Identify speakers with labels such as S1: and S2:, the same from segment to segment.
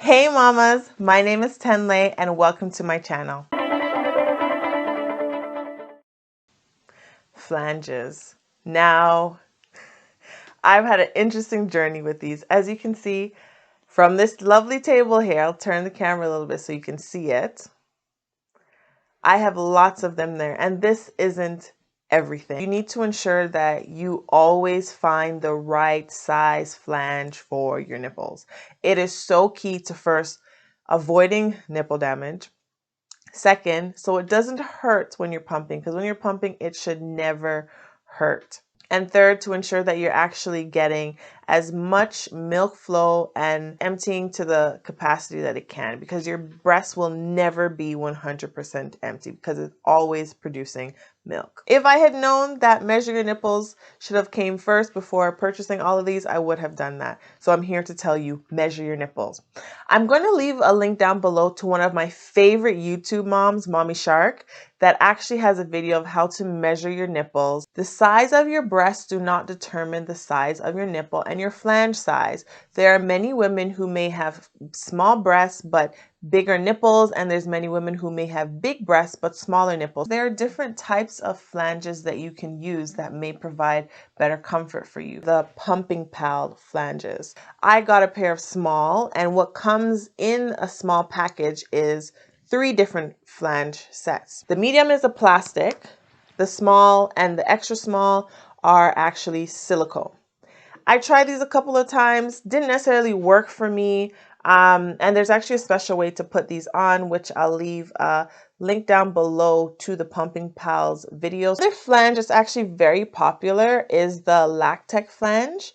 S1: Hey mamas, my name is Tenn-Lai and welcome to my channel. Flanges. Now, I've had an interesting journey with these. As you can see from this lovely table here, I'll turn the camera a little bit so you can see it. I have lots of them there, and this isn't everything. You need to ensure that you always find the right size flange for your nipples. It is so key to first avoiding nipple damage. Second, so it doesn't hurt when you're pumping, because when you're pumping, it should never hurt. And third, to ensure that you're actually getting as much milk flow and emptying to the capacity that it can, because your breast will never be 100% empty because it's always producing milk. If I had known that measure your nipples should have came first before purchasing all of these, I would have done that. So I'm here to tell you, measure your nipples. I'm going to leave a link down below to one of my favorite YouTube moms, Mommy Shark, that actually has a video of how to measure your nipples. The size of your breast do not determine the size of your nipple and your flange size. There are many women who may have small breasts but bigger nipples, and there's many women who may have big breasts but smaller nipples. There are different types of flanges that you can use that may provide better comfort for you. The pumping pal flanges. I got a pair of small, and what comes in a small package is 3 different flange sets. The medium is a plastic, the small and the extra small are actually silicone. I tried these a couple of times, didn't necessarily work for me. And there's actually a special way to put these on, which I'll leave a link down below to the Pumping Pals videos. Another flange that's actually very popular is the Lactec flange.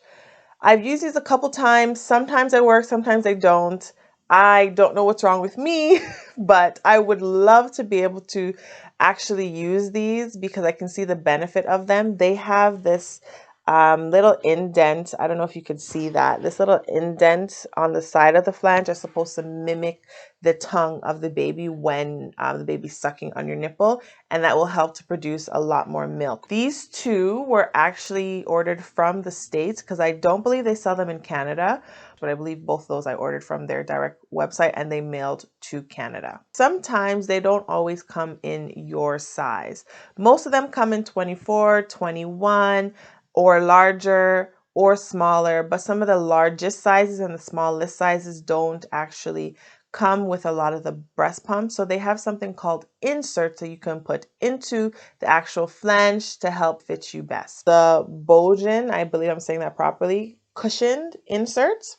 S1: I've used these a couple times. Sometimes they work, sometimes they don't. I don't know what's wrong with me, but I would love to be able to actually use these because I can see the benefit of them. They have this little indent. I don't know if you could see that. This little indent on the side of the flange is supposed to mimic the tongue of the baby when the baby's sucking on your nipple, and that will help to produce a lot more milk. These two were actually ordered from the States because I don't believe they sell them in Canada, but I believe both of those I ordered from their direct website and they mailed to Canada. Sometimes they don't always come in your size. Most of them come in 24, 21, or larger or smaller, but some of the largest sizes and the smallest sizes don't actually come with a lot of the breast pumps. So they have something called inserts that you can put into the actual flange to help fit you best. The Bojan, I believe I'm saying that properly, cushioned inserts.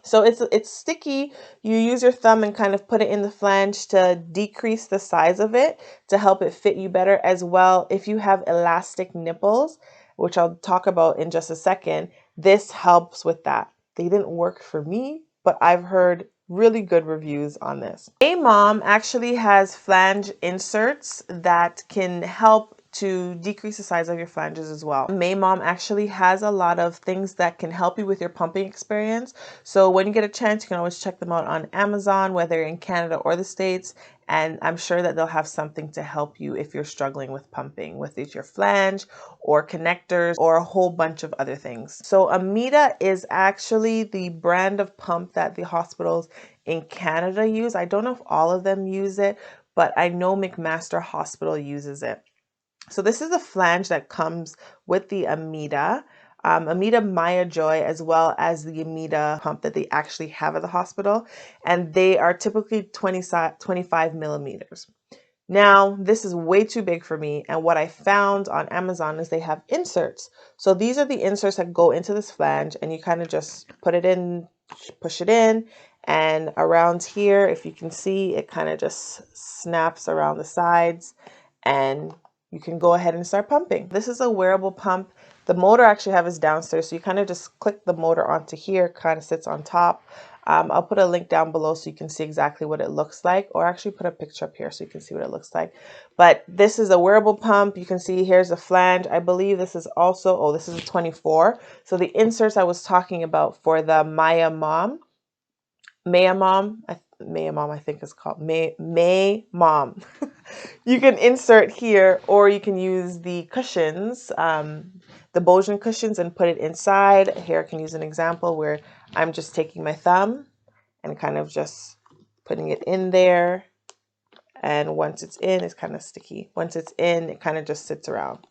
S1: So it's sticky. You use your thumb and kind of put it in the flange to decrease the size of it to help it fit you better as well. If you have elastic nipples, which I'll talk about in just a second, this helps with that. They didn't work for me, but I've heard really good reviews on this. Mom actually has flange inserts that can help to decrease the size of your flanges as well. Mom actually has a lot of things that can help you with your pumping experience. So when you get a chance, you can always check them out on Amazon, whether in Canada or the States. And I'm sure that they'll have something to help you if you're struggling with pumping, whether it's your flange or connectors or a whole bunch of other things. So Amita is actually the brand of pump that the hospitals in Canada use. I don't know if all of them use it, but I know McMaster Hospital uses it. So this is a flange that comes with the Amita. Amita Maya Joy, as well as the Amita pump that they actually have at the hospital. And they are typically 25 millimeters. Now, this is way too big for me. And what I found on Amazon is they have inserts. So these are the inserts that go into this flange, and you kind of just put it in, push it in. And around here, if you can see, it kind of just snaps around the sides, and you can go ahead and start pumping. This is a wearable pump. The motor actually have is downstairs, so you kind of just click the motor onto here, kind of sits on top. I'll put a link down below so you can see exactly what it looks like, or actually put a picture up here so you can see what it looks like. But this is a wearable pump. You can see here's a flange. I believe this is also, oh, this is a 24. So the inserts I was talking about for the Maya Mom, I think it's called May Mom. You can insert here, or you can use the cushions, the Bojan cushions, and put it inside. Here I can use an example where I'm just taking my thumb and kind of just putting it in there. And once it's in, it's kind of sticky. Once it's in, it kind of just sits around.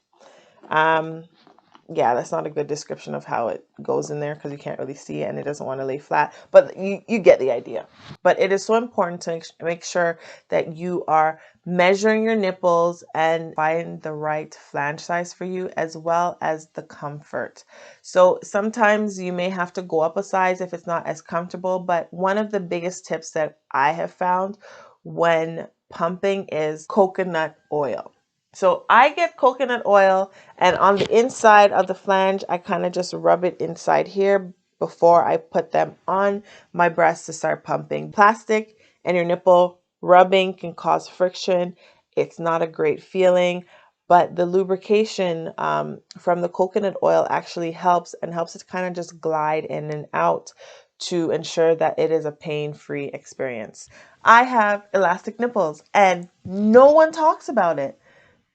S1: Yeah, that's not a good description of how it goes in there because you can't really see it and it doesn't want to lay flat, but you get the idea. But it is so important to make sure that you are measuring your nipples and find the right flange size for you, as well as the comfort. So sometimes you may have to go up a size if it's not as comfortable, but one of the biggest tips that I have found when pumping is coconut oil. So I get coconut oil, and on the inside of the flange, I kind of just rub it inside here before I put them on my breast to start pumping. Plastic and your nipple rubbing can cause friction. It's not a great feeling, but the lubrication from the coconut oil actually helps it kind of just glide in and out to ensure that it is a pain-free experience. I have elastic nipples, and no one talks about it.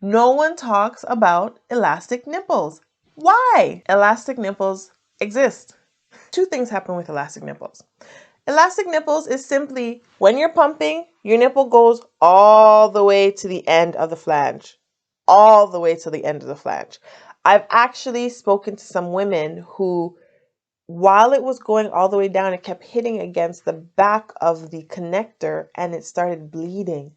S1: No one talks about elastic nipples. Why? Elastic nipples exist. Two things happen with elastic nipples. Elastic nipples is simply when you're pumping, your nipple goes all the way to the end of the flange. All the way to the end of the flange. I've actually spoken to some women who, while it was going all the way down, it kept hitting against the back of the connector and it started bleeding.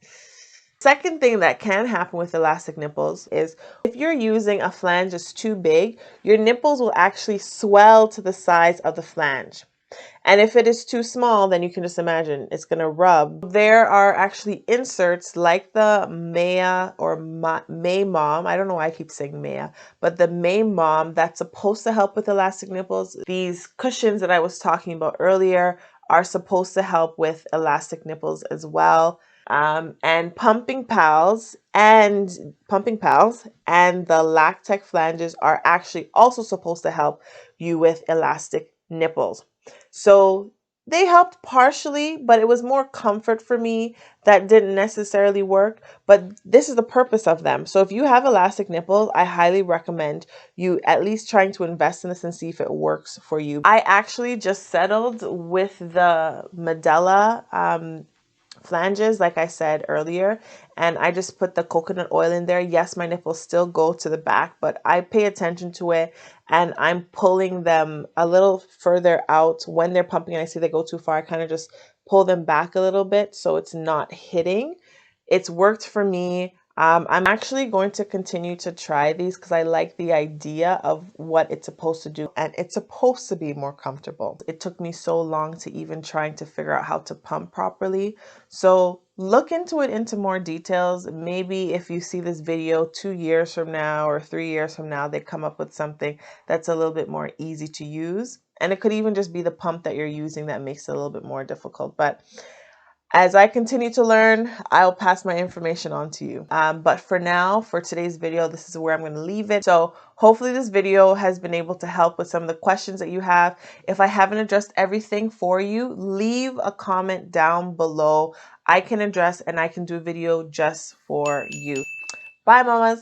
S1: Second thing that can happen with elastic nipples is if you're using a flange that's too big, your nipples will actually swell to the size of the flange. And if it is too small, then you can just imagine it's going to rub. There are actually inserts like the Maya or May Mom. I don't know why I keep saying Maya, but the May Mom that's supposed to help with elastic nipples. These cushions that I was talking about earlier are supposed to help with elastic nipples as well. And Pumping Pals and the Lactec flanges are actually also supposed to help you with elastic nipples. So they helped partially, but it was more comfort for me that didn't necessarily work. But this is the purpose of them. So if you have elastic nipples, I highly recommend you at least trying to invest in this and see if it works for you. I actually just settled with the Medela flanges, like I said earlier, and I just put the coconut oil in there. Yes, my nipples still go to the back, but I pay attention to it and I'm pulling them a little further out when they're pumping and I see they go too far. I kind of just pull them back a little bit so it's not hitting. It's worked for me. I'm actually going to continue to try these because I like the idea of what it's supposed to do, and it's supposed to be more comfortable. It took me so long to even trying to figure out how to pump properly. So look into it into more details. Maybe if you see this video 2 years from now or 3 years from now, they come up with something that's a little bit more easy to use. And it could even just be the pump that you're using that makes it a little bit more difficult. But as I continue to learn, I'll pass my information on to you. But for now, for today's video, this is where I'm going to leave it. So hopefully this video has been able to help with some of the questions that you have. If I haven't addressed everything for you, leave a comment down below. I can address and I can do a video just for you. Bye, mamas.